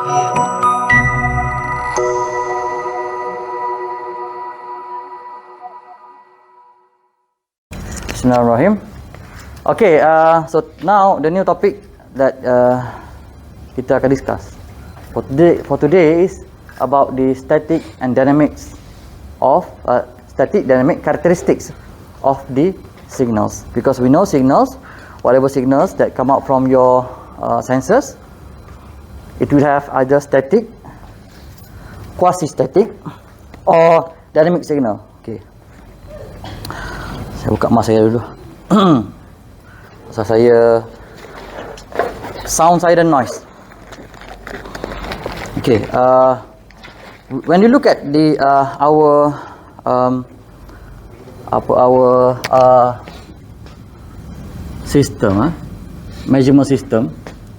Bismillahirrahmanirrahim. Okay, so now the new topic that kita akan discuss for today is about the static and dynamics of static dynamic characteristics of the signals, because we know signals, whatever signals that come out from your sensors, it will have either static, quasi-static or dynamic signal. Okay, saya buka mask saya dulu. Pasal saya sound saya dan noise. Okay, when you look at the our system, measurement system,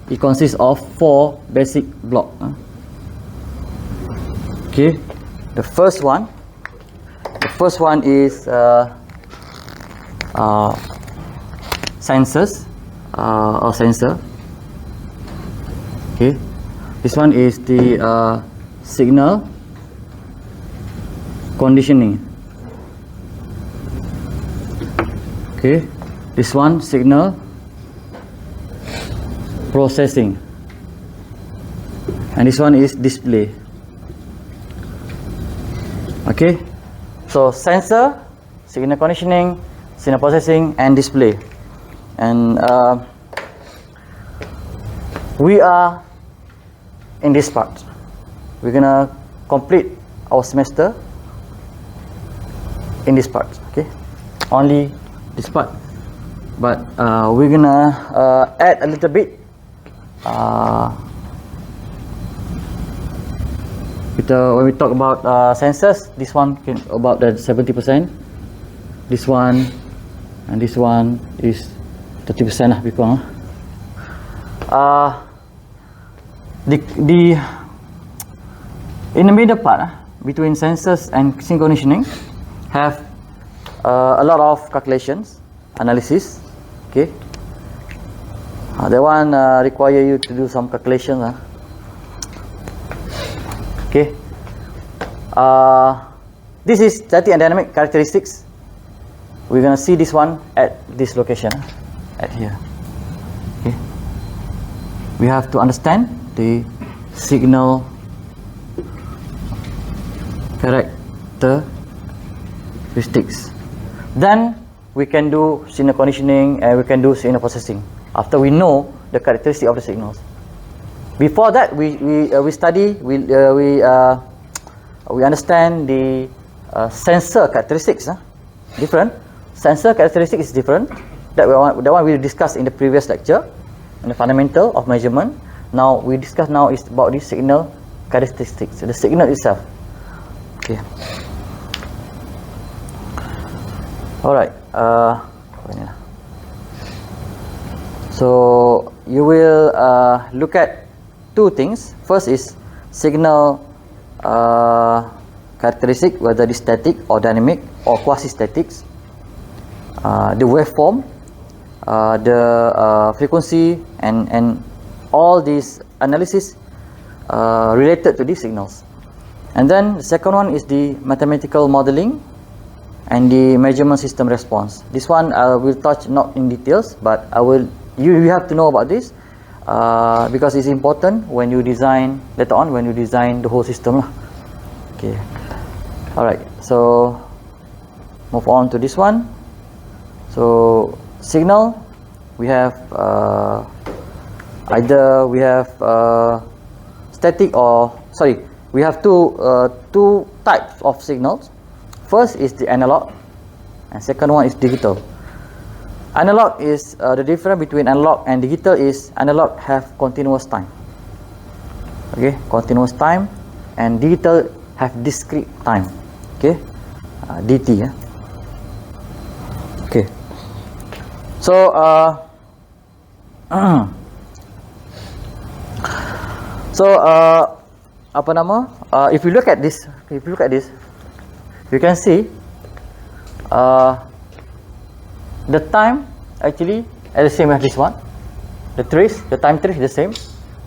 it consists of 4 basic blocks. Okay, the first one is sensors or sensor. Okay, this one is the signal conditioning. Okay, this one signal processing, and this one is display. Okay, so sensor, signal conditioning, signal processing, and display. And we are in this part. We're gonna complete our semester in this part. Okay, only this part, but we're gonna add a little bit when we talk about sensors. This one can about the 70%, this one and this one is 30% lah, people. In the middle part between sensors and signal conditioning have a lot of calculations, analysis. Okay, that one require you to do some calculations. Okay, this is static and dynamic characteristics. We're gonna see this one at this location, at here. Okay, we have to understand the signal characteristics. Then we can do signal conditioning and we can do signal processing after we know the characteristic of the signals. Before that, we study, we understand the sensor characteristics. Different sensor characteristics is different. That one we discussed in the previous lecture, in the fundamental of measurement. Now we discuss now is about the signal characteristics, the signal itself. Okay. All right. So you will look at 2 things. First is signal characteristic, whether it is static or dynamic or quasi-statics. The waveform, the frequency, and all these analysis related to these signals. And then the second one is the mathematical modeling and the measurement system response. This one I will touch not in details, but you have to know about this because it's important when you design later on, when you design the whole system. Okay. All right. So move on to this one. So signal, we have either we have static or we have two types of signals. First is the analog, and second one is digital. Analog is the difference between analog and digital is analog have continuous time. Okay, continuous time, and digital have discrete time. Okay, DT. Okay. So if you look at this, you can see the time actually is the same as this one. The time trace is the same,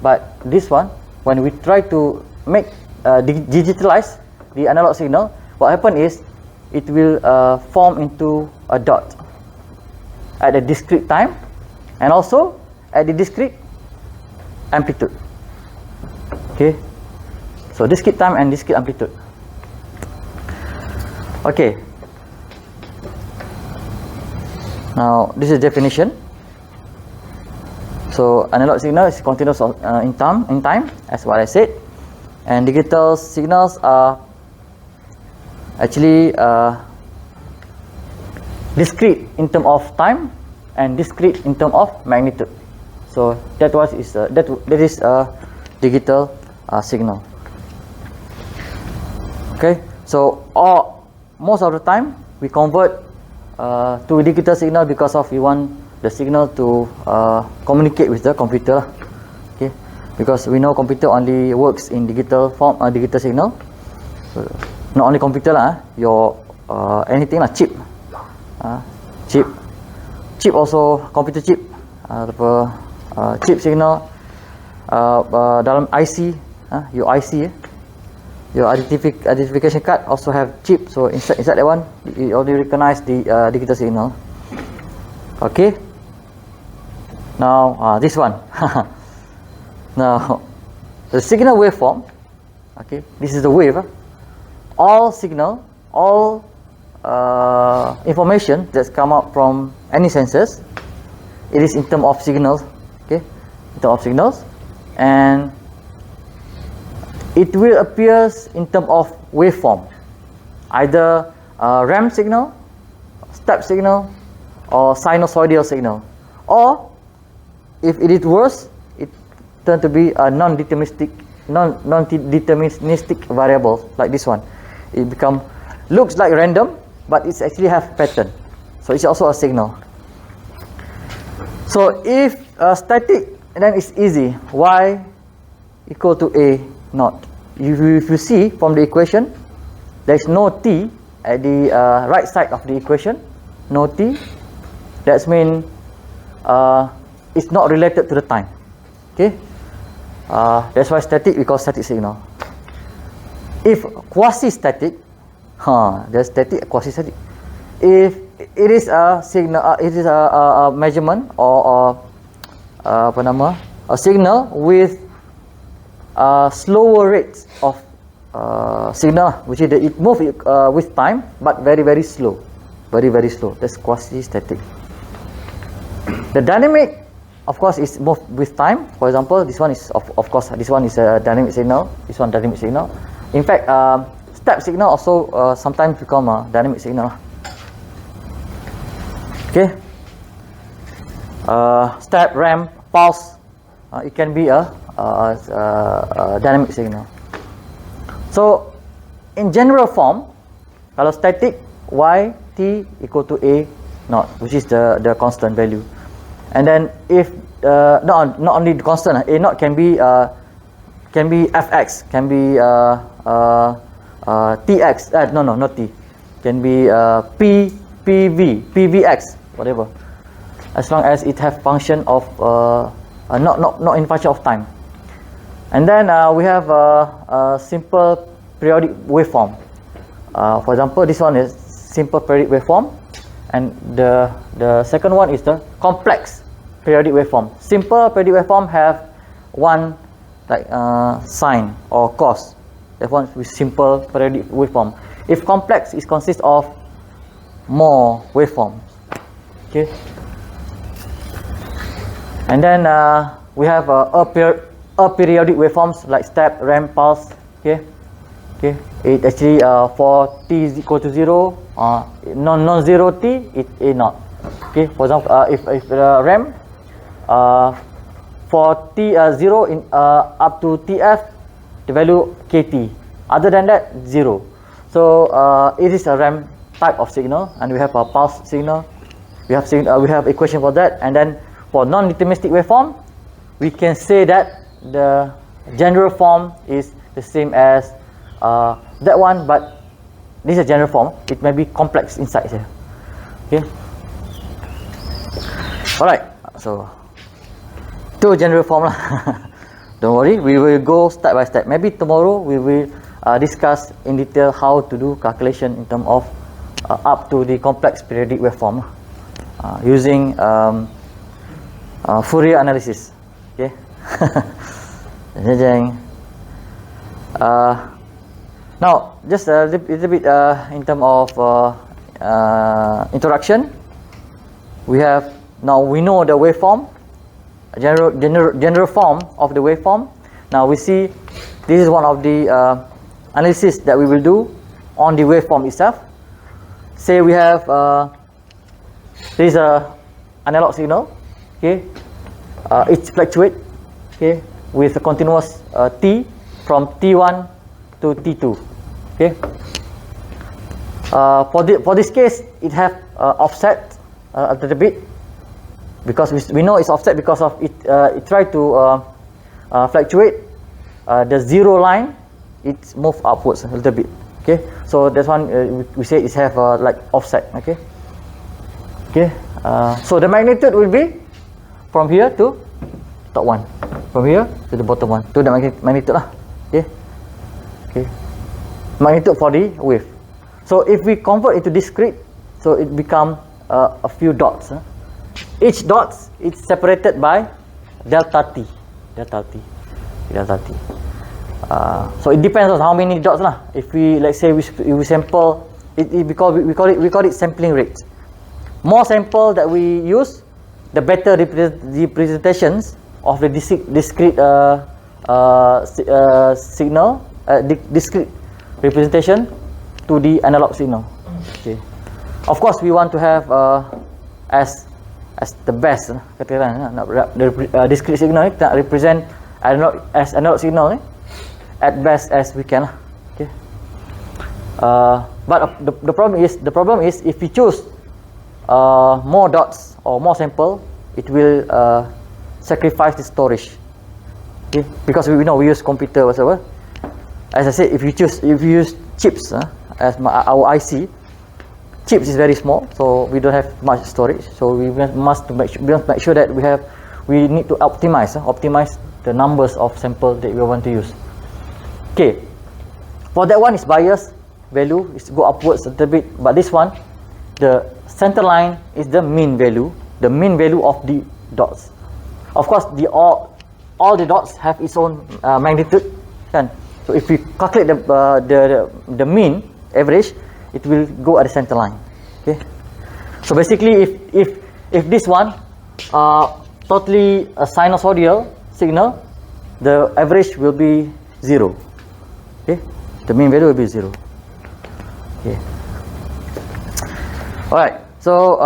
but this one when we try to make digitalize the analog signal, what happen is it will form into a dot at a discrete time and also at the discrete amplitude. Okay, so discrete time and discrete amplitude. Okay, now this is definition. So analog signal is continuous in time, as what I said, and digital signals are actually discrete in terms of time and discrete in terms of magnitude. So that is a digital signal. Okay, so most of the time we convert to digital signal because of we want the signal to communicate with the computer. Okay, because we know computer only works in digital form, digital signal. So, not only computer your anything chip, chip also computer chip, chip signal dalam IC, your IC, your identification card also have chip. So inside that one, it already recognize the digital signal. Okay. Now this one. Now the signal waveform. Okay, this is the wave. All signal, all information that's come out from any sensors, it is in terms of signals. Okay, in terms of signals, and it will appear in terms of waveform, either ramp signal, step signal, or sinusoidal signal, or if it is worse, it turn to be a non-deterministic variable like this one. It looks like random, but it's actually have pattern, so it's also a signal. So if static, then it's easy. Y equal to A naught. If you see from the equation, there is no T at the right side of the equation. No T. That means it's not related to the time. Okay. That's why static we call static signal. If quasi-static, there's static, quasi-static. If it is a signal, it is a measurement or a signal with slower rates of signal, which is it moves with time, but very slow, very slow. That's quasi-static. The dynamic, of course, is moved with time. For example, this one is of course this one is a dynamic signal. This one dynamic signal. In fact, step signal also sometimes become a dynamic signal. Okay. Step, ramp, pulse, it can be a dynamic signal. So, in general form, kalau static, y t equal to a naught, which is the constant value. And then if not only the constant, a naught can be fx, can be tx. No, not t. Can be pvx, whatever. As long as it have function of not in function of time. And then we have a simple periodic waveform. For example, this one is simple periodic waveform, and the second one is the complex periodic waveform. Simple periodic waveform have one like sine or cos. That one with simple periodic waveform. If complex, it consists of more waveforms. Okay. And then we have aperiodic waveforms like step, ramp, pulse. Okay. It actually for t is equal to 0, non-zero t, it a naught. Okay. For example, if ramp for t 0 in up to tf, the value kt. Other than that, 0. So it is a ramp type of signal, and we have a pulse signal. We have equation for that, and then for non-deterministic waveform, we can say that the general form is the same as that one, but this is a general form. It may be complex inside here. Okay. Alright. So two general form lah. Don't worry, we will go step by step. Maybe tomorrow we will discuss in detail how to do calculation in terms of up to the complex periodic waveform using Fourier analysis. Okay. Now, just a little bit in terms of introduction. We know the waveform, general form of the waveform. Now we see this is one of the analysis that we will do on the waveform itself. Say we have this is a analog signal. Okay, it fluctuates. Okay, with a continuous t from t1 to t2. Okay. For this case, it have offset a little bit, because we know it's offset because of it. It try to fluctuate. The zero line, it's move upwards a little bit. Okay, so that's one we say it have like offset. Okay. Okay. So the magnitude will be from here to top one, from here to the bottom one. To the magnitude lah. Okay. Okay. Magnitude for the wave. So if we convert it to discrete, so it become a few dots. Each dot is separated by delta t. Delta t. Delta t. So it depends on how many dots lah. If we, let's say we sample it, because we call it sampling rate. More sample that we use, the better representations of the discrete signal, discrete representation to the analog signal. Okay. Of course, we want to have as the best. The discrete signal that represent analog signal at best as we can. Okay. But the problem is if we choose more dots or more sample, it will sacrifice the storage. Okay. Because we know we use computer whatever. As I said, if you use chips as our IC, chips is very small, so we don't have much storage. So we must make sure that we need to optimize the numbers of samples that we want to use. Okay, for that one is bias value is go upwards a little bit, but this one, the center line is the mean value of the dots. Of course, all the dots have its own magnitude, kan? So if we calculate the mean average, it will go at the center line. Okay. So basically, if this one totally a sinusoidal signal, the average will be 0. Okay. The mean value will be 0. Okay. All right. So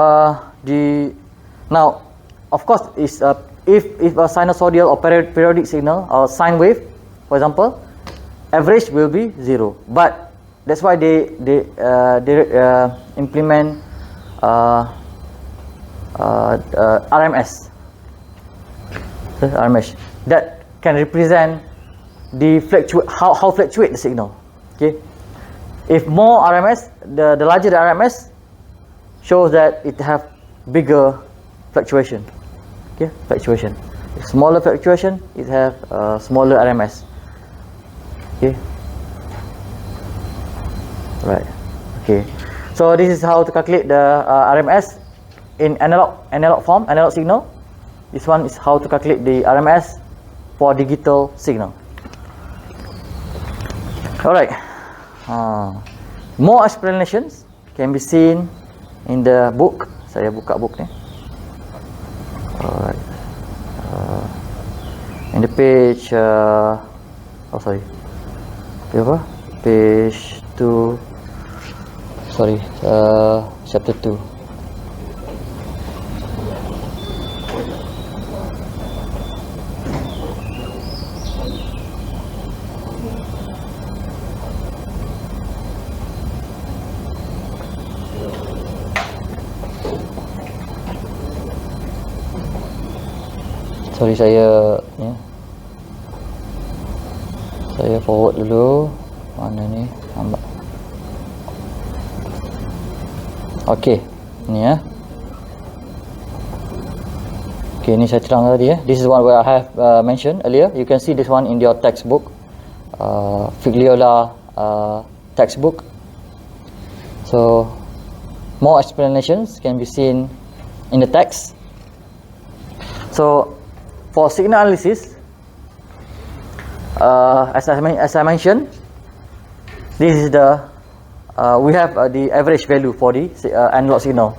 now, of course, is if a sinusoidal or periodic signal or sine wave, for example, average will be 0. But that's why they implement RMS. RMS that can represent the how fluctuate the signal. Okay. If more RMS, the larger the RMS, shows that it have bigger fluctuation. Okay, fluctuation. If smaller fluctuation, it have smaller RMS. Okay. Right. Okay. So this is how to calculate the RMS in analog form, analog signal. This one is how to calculate the RMS for digital signal. All right. More explanations can be seen in the book. Saya buka book ni. Alright. In the page page 2, chapter 2. Sorry, saya forward dulu. Mana ni? Nampak. Okey. Ni ya. Okay, ni saya terang tadi ya. This is one where I have mentioned earlier. You can see this one in your textbook, Figliola textbook. So more explanations can be seen in the text. So for signal analysis, as I mentioned, this is the we have the average value for the analog signal.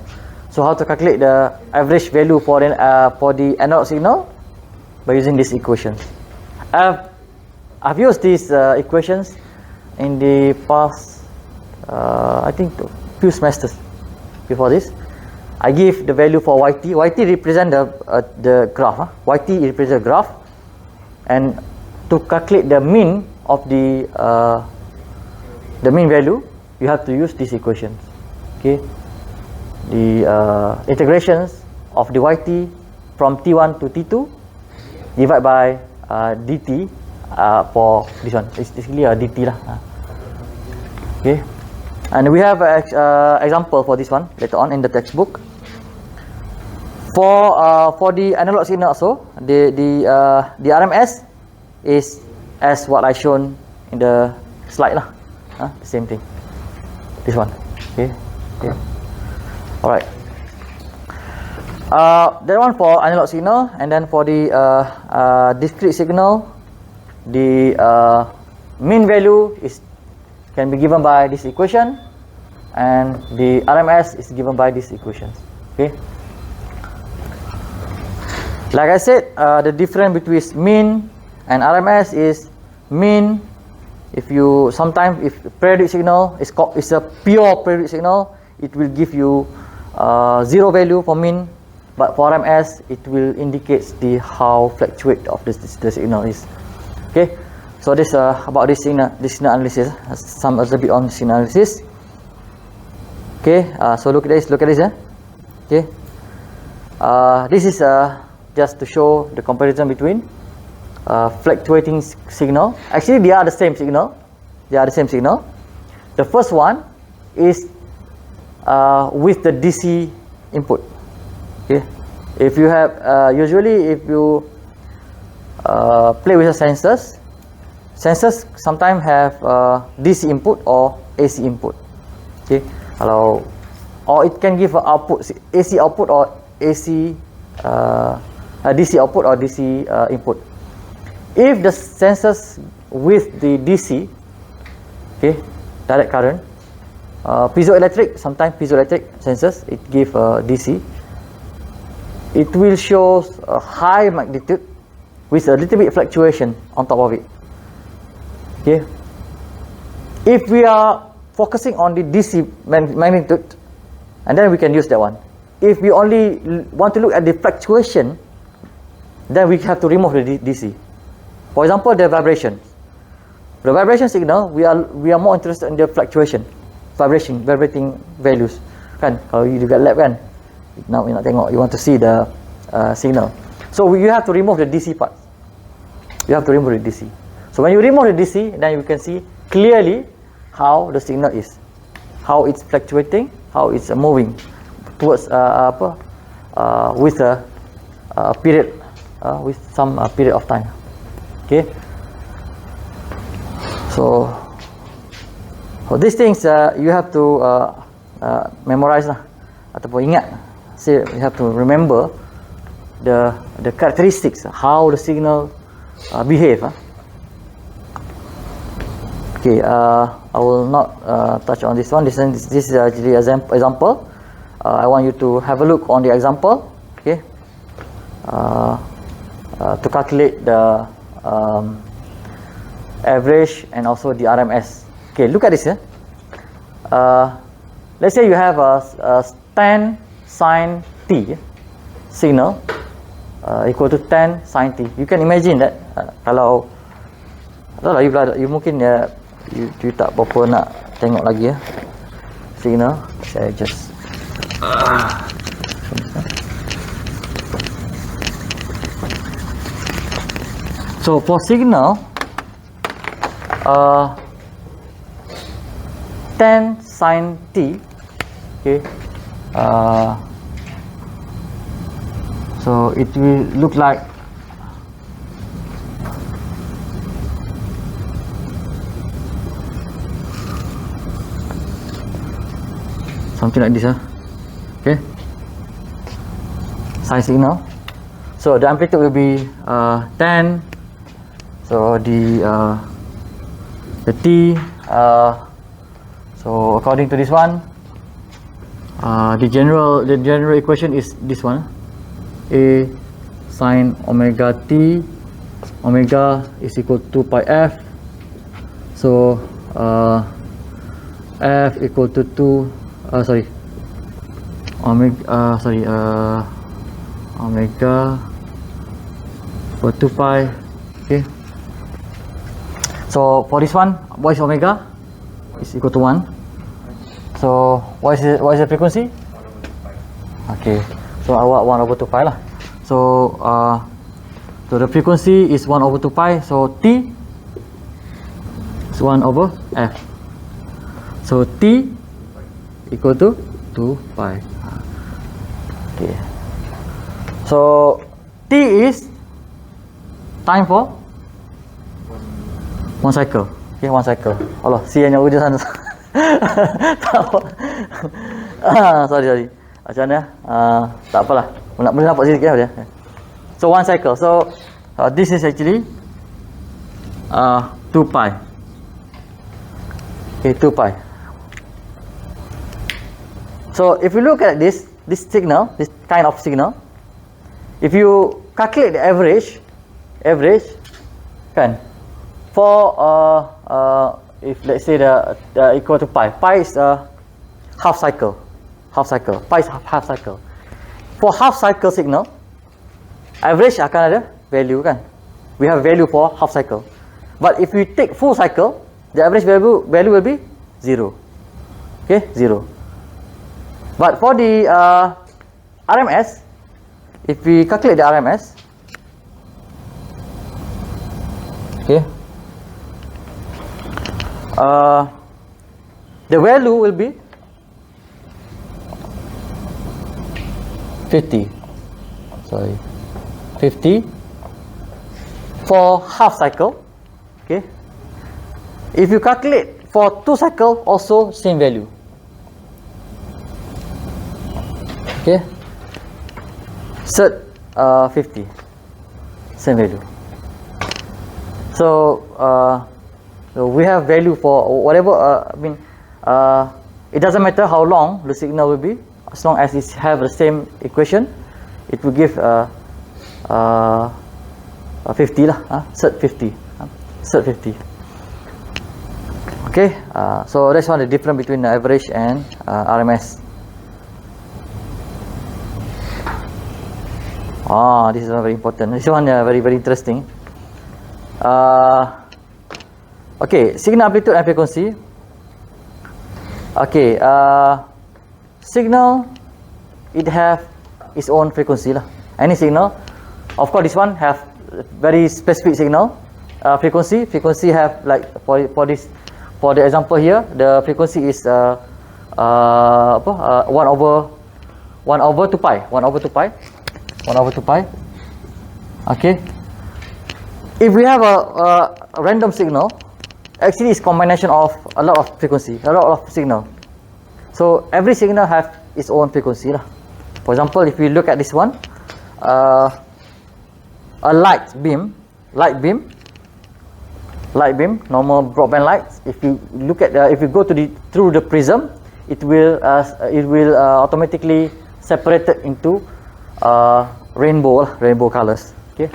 So how to calculate the average value for the analog signal? By using these equations. I've used these equations in the past, I think few semesters before this. I give the value for YT. YT represent the graph. YT represent the graph, and to calculate the mean of the mean value, you have to use these equations. Okay, the integrations of the YT from T1 to T2 divide by DT for this one. It's basically a DT lah. Okay, and we have an example for this one later on in the textbook. For the analog signal also, the RMS is as what I shown in the slide lah. The same thing. This one. Okay. Okay. All right. That one for analog signal, and then for the discrete signal, the mean value can be given by this equation, and the RMS is given by these equations. Okay. Like I said, the difference between mean and RMS is mean. If periodic signal is a pure periodic signal, it will give you 0 value for mean, but for RMS it will indicate how fluctuate of the signal is. Okay, so this about this signal analysis. Some a little bit on signal analysis. Okay, so look at this. Okay, this is just to show the comparison between fluctuating signal. Actually, they are the same signal. The first one is with the DC input. Okay, if you have usually if you play with the sensors sometimes have DC input or AC input. Okay, or it can give output, AC output or AC DC output or DC input. If the sensors with the DC, okay, direct current, sometimes piezoelectric sensors, it give DC, it will show a high magnitude with a little bit fluctuation on top of it. Okay, if we are focusing on the DC magnitude, and then we can use that one. If we only want to look at the fluctuation, then we have to remove the DC. For example, the vibration. The vibration signal, we are more interested in the fluctuation, vibrating values. Kan, kalau you dekat lab kan, now you nak tengok, you want to see the signal. So you have to remove the DC part. You have to remove the DC. So when you remove the DC, then you can see clearly how the signal is, how it's fluctuating, how it's moving towards with a period, with some period of time. Okay. So these things you have to memorize lah, ataupun ingat. So you have to remember the characteristics, how the signal behave. Okay, I will not touch on this one. This is actually an example. I want you to have a look on the example. Okay, to calculate the average and also the RMS. Okay, look at this. Let's say you have a tan sin t signal equal to tan sin t. You can imagine that kalau you mungkin you tak berapa nak tengok lagi signal. Saya just so for signal tan sin t, okay, so So it will look like something like this, okay, sine signal. So the amplitude will be 10. So the t, so according to this one, the general equation is this one, a sine omega t, omega is equal to 2 pi f. So f equal to 2, omega for 2 pi. Okay, so for this one, what is omega? Is equal to 1. So what is the frequency? Okay, so awak 1 over 2 pi lah. So so the frequency is 1 over 2 pi. So t is 1 over f. So t equal to 2 pi. Okay, so t is time for 1 cycle. Okay, 1 cycle. Allah, si yang udah sana. Tak apa. Sorry. Macam mana? Tak apalah. Boleh nampak sikit dia. So 1 cycle. So this is actually 2 pi. Okay, 2 pi. So if you look at this signal, this kind of signal, if you calculate the average kan, for if let's say the equal to pi is half cycle, pi is half cycle. For half cycle signal, average akan ada value kan, we have value for half cycle. But if we take full cycle, the average value will be 0. Okay, 0. But for the RMS, if we calculate the RMS, okay, the value will be 50. 50 for half cycle. Okay, if you calculate for 2 cycle, also same value. Okay, cert 50, same value. So we have value for whatever. It doesn't matter how long the signal will be, as long as it have the same equation, it will give 50 lah. Cert 50. Cert 50. Okay, so that's one the difference between the average and RMS. This is very important. This one very interesting. Okay, signal amplitude and frequency. Okay, signal, it have its own frequency lah. Any signal, of course, this one have very specific signal. Frequency have like for the example here, the frequency is 1 over 2 pi. 1 over 2 pi. Okay. If we have a random signal, actually it's combination of a lot of frequency, a lot of signal. So every signal have its own frequency lah. For example, if we look at this one, a light beam, normal broadband lights. If you look at if you go through the prism, it will automatically separate it into rainbow colors. Okay,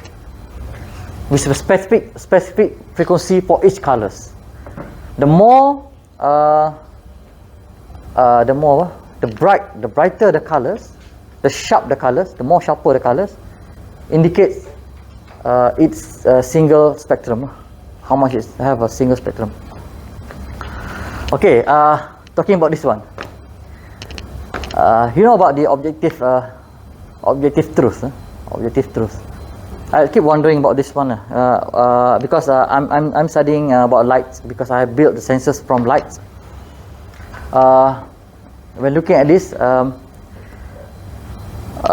with a specific frequency for each colors. The brighter the colors, the more sharper the colors, indicates it's a single spectrum. How much it have a single spectrum. Okay, talking about this one. You know about the objective truth. Objective truth. I keep wondering about this one because I'm studying about lights, because I have built the sensors from lights. When looking at this,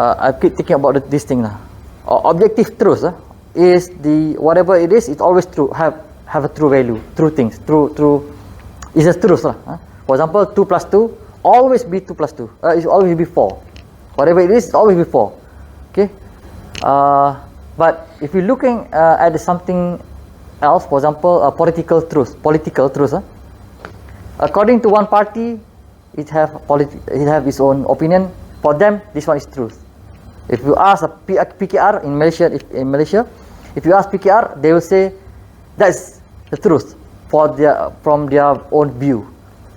I keep thinking about this thing now. Objective truth is the whatever it is, it's always true. Have a true value, true things, true. It's a truth lah. For example, 2 plus 2 always be 2 plus 2. It's always be 4. Whatever it is, it's always be 4. Okay. But if you're looking at something else, for example, political truth. According to one party, it have its own opinion. For them, this one is truth. If you ask a PKR in Malaysia, if you ask PKR, they will say that's the truth from their own view.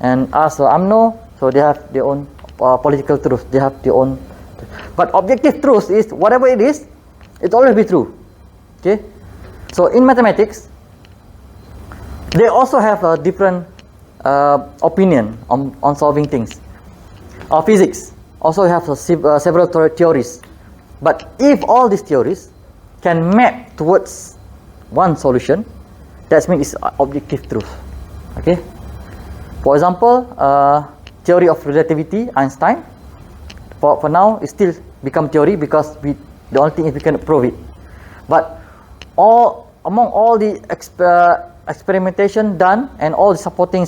And ask UMNO, so they have their own political truth. They have their own. But objective truth is whatever it is, it always be true. Okay. So in mathematics, they also have a different opinion on solving things. Physics also have several theories. But if all these theories can map towards one solution, that means it's objective truth. Okay. For example, theory of relativity, Einstein. For now, it still become theory because the only thing is we can prove it. But among all the experimentation done and all the supporting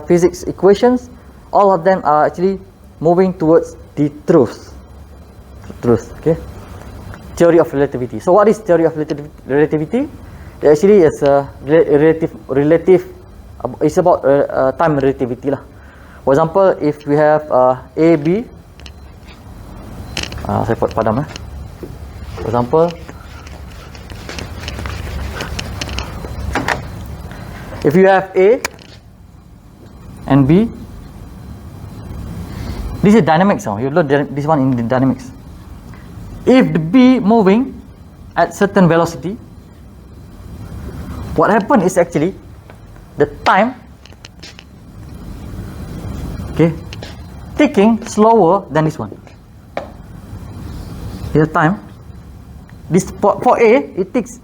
physics equations, all of them are actually moving towards the truth. Okay. Theory of relativity. So what is theory of relativity? It actually is relative. It's about time relativity lah. For example, if we have A, B. Saya padam . For example, if you have A and B, this is dynamics. You learn this one in the dynamics. If the B moving at certain velocity, what happens is actually the time, okay, ticking slower than this one. Here's time. This for A, it ticks.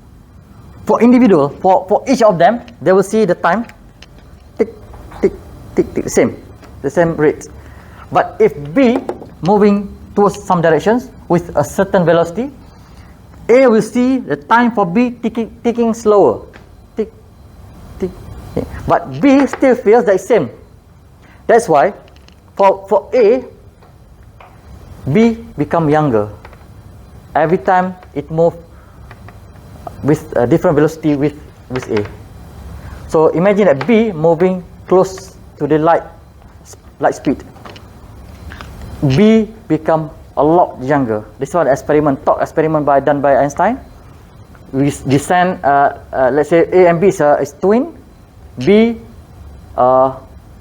For individual, for each of them, they will see the time tick, tick, tick, tick, the same rate. But if B moving towards some directions with a certain velocity, A will see the time for B ticking slower. Tick, tick, tick. But B still feels the same. That's why for A, B become younger. Every time it moves with a different velocity with A. So imagine that B moving close to the light speed. B become a lot younger. This one experiment done by Einstein. We send let's say A and B is twin. B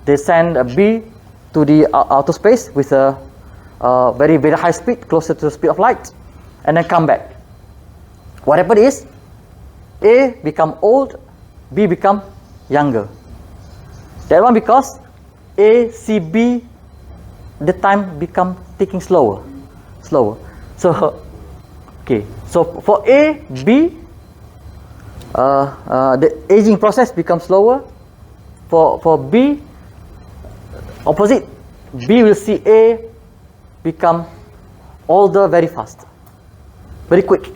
they send B to the outer space with a very high speed, closer to the speed of light, and then come back. What happened is A become old, B become younger. That one because A see B, the time become ticking slower. So okay, so for A, B, the aging process becomes slower. For B, opposite, B will see A become older very fast, very quick.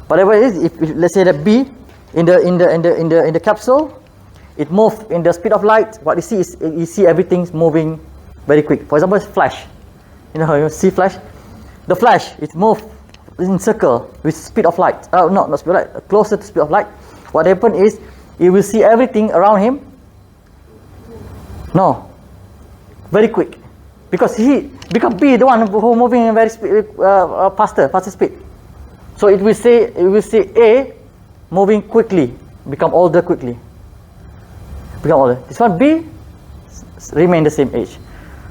Whatever it is, if let's say that B in the capsule, it moves in the speed of light. What you see is you see everything moving very quick. For example, flash. You know how you see flash? The flash, it moves in circle with speed of light. Not speed of light, closer to speed of light. What happens is you will see everything around him. No, very quick, because because B the one who moving in very faster speed. So it will say A moving quickly, become older quickly. Become older. This one B remain the same age.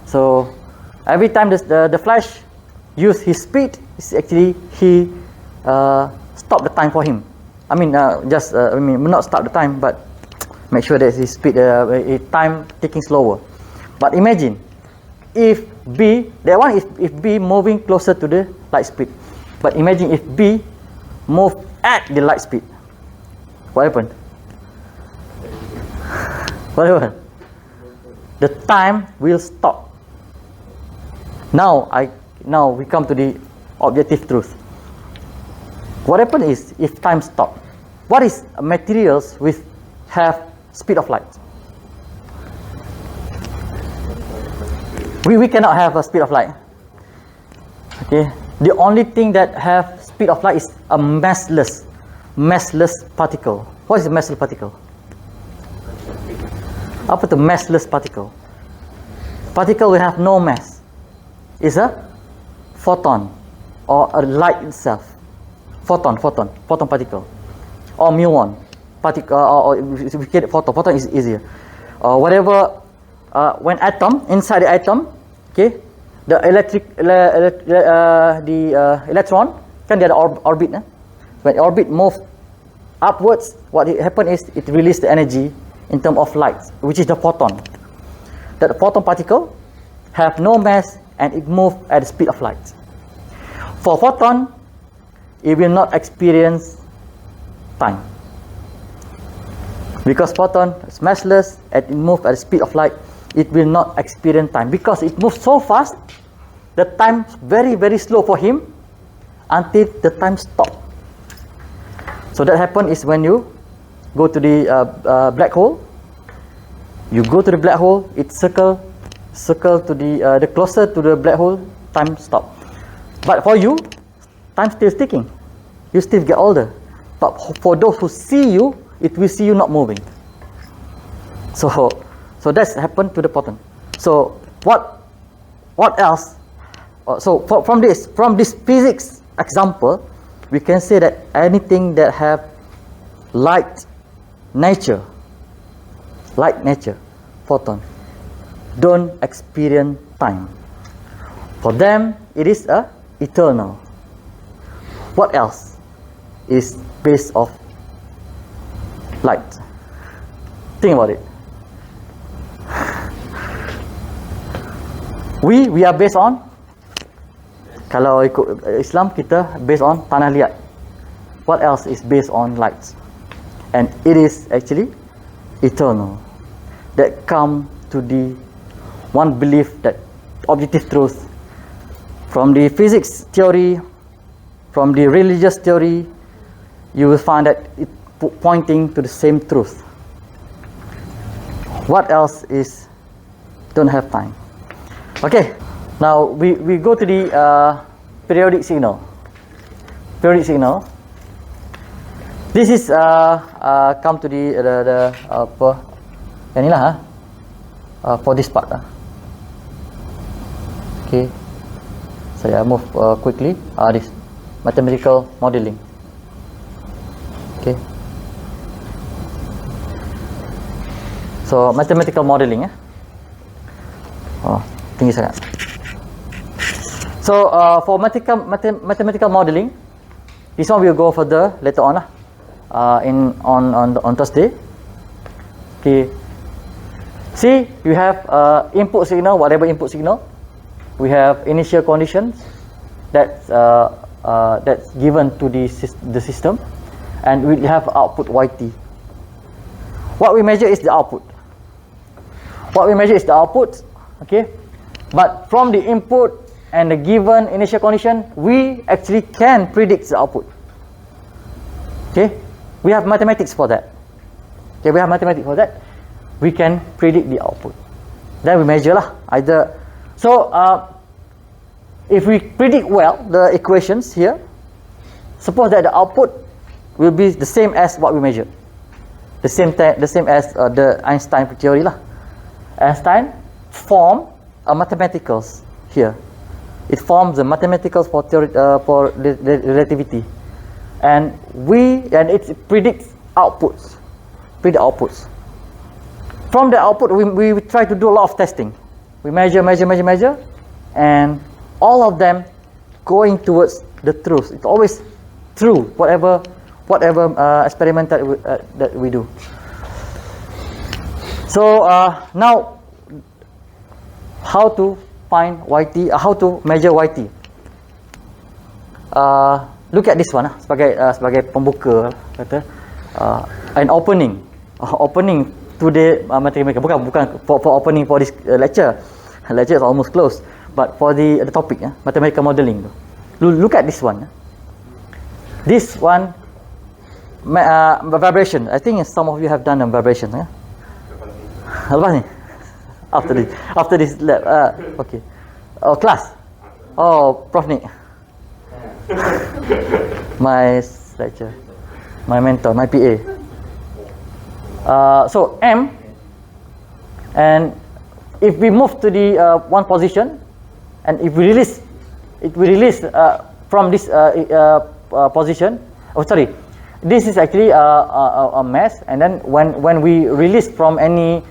So every time the flash use his speed, it's actually he stop the time for him. I mean not stop the time, but make sure that his speed time taking slower. But imagine if B, that one if B moving closer to the light speed. But imagine if B move at the light speed. What happened? What happened? The time will stop. Now we come to the objective truth. What happens is, if time stops, what is materials with have speed of light? We cannot have a speed of light. Okay, the only thing that have speed of light is a massless particle. What is a massless particle? Apa tu massless particle? Particle will have no mass. Is a photon or a light itself. Photon particle, or muon particle, or if we get photon is easier. Whatever, when atom, inside the atom, okay, the electron kan dia ada orbit. When orbit move upwards, what happen is it release the energy in terms of light, which is the photon. That photon particle have no mass and it move at the speed of light. For photon, it will not experience time, because photon is massless and it moves at the speed of light. It will not experience time because it moves so fast. The time very slow for him until the time stop. So that happen is when you go to the black hole. You go to the black hole, it circle to the closer to the black hole, time stop. But for you, time still ticking. You still get older. But for those who see you, it will see you not moving. So that's happened to the photon. So what else? So from this physics example, we can say that anything that have light nature, photon, don't experience time. For them, it is eternal. What else is based off light? Think about it. We are based on, kalau ikut Islam, kita based on tanah liat. What else is based on light? And it is actually eternal. That come to the one belief that objective truth, from the physics theory, from the religious theory, you will find that it pointing to the same truth. What else is don't have time? Okay, now we go to the periodic signal. Periodic signal. This is come to the yang ni lah for this part. Okay, saya move quickly. This mathematical modeling. Okay, so mathematical modeling tinggi sangat. So for mathematical modeling, this one we'll go further later on on Thursday. Okay, see, you have input signal, whatever input signal, we have initial conditions that's given to the system, and we have output YT. What we measure is the output. Okay, but from the input and the given initial condition, we actually can predict the output. Okay, we have mathematics for that. We can predict the output. Then we measure lah. Either so if we predict well the equations here, suppose that the output will be the same as what we measure. The same as the Einstein theory lah. Einstein form a mathematicals here. It forms the mathematicals for theory for relativity, and it predicts outputs. From the output, we try to do a lot of testing. We measure, and all of them going towards the truth. It's always true, whatever experiment that we do. So now, how to find YT? How to measure YT? Look at this one sebagai pembuka, kata an opening today mathematics, bukan for opening for this lecture. Lecture is almost closed, but for the topic mathematical modeling. Look at this one. This one, vibration. I think some of you have done a vibration. Yeah? Lepas ni? After this lab. Okay. Oh, class. Oh, Prof Nick. My lecturer. My mentor, my PA. So M, and if we move to the one position, and if we release, from this position. Oh, sorry. This is actually a mass, and then when we release from any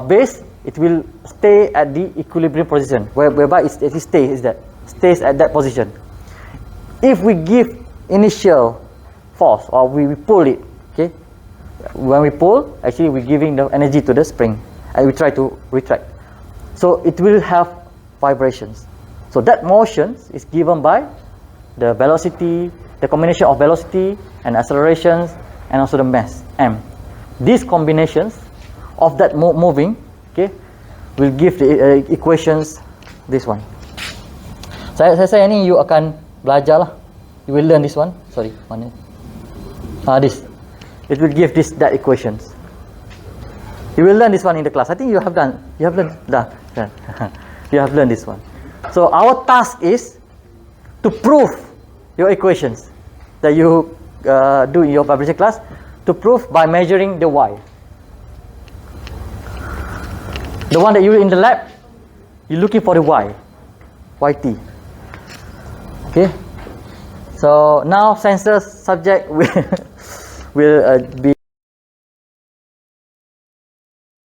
base, it will stay at the equilibrium position, whereby it stays at that position. If we give initial force, or we pull it, okay, when we pull, actually we're giving the energy to the spring, and we try to retract. So it will have vibrations. So that motion is given by the velocity, the combination of velocity and accelerations, and also the mass m. These combinations of that moving, okay, will give the equations this one. Saya ni you akan belajar lah. You will learn this one. Sorry, mana? This. It will give that equations. You will learn this one in the class. I think you have done. You have learned. You have learned this one. So our task is to prove your equations that you do in your vibration class, to prove by measuring the y. The one that you in the lab, you're looking for the y, yt. Okay. So now sensors subject will be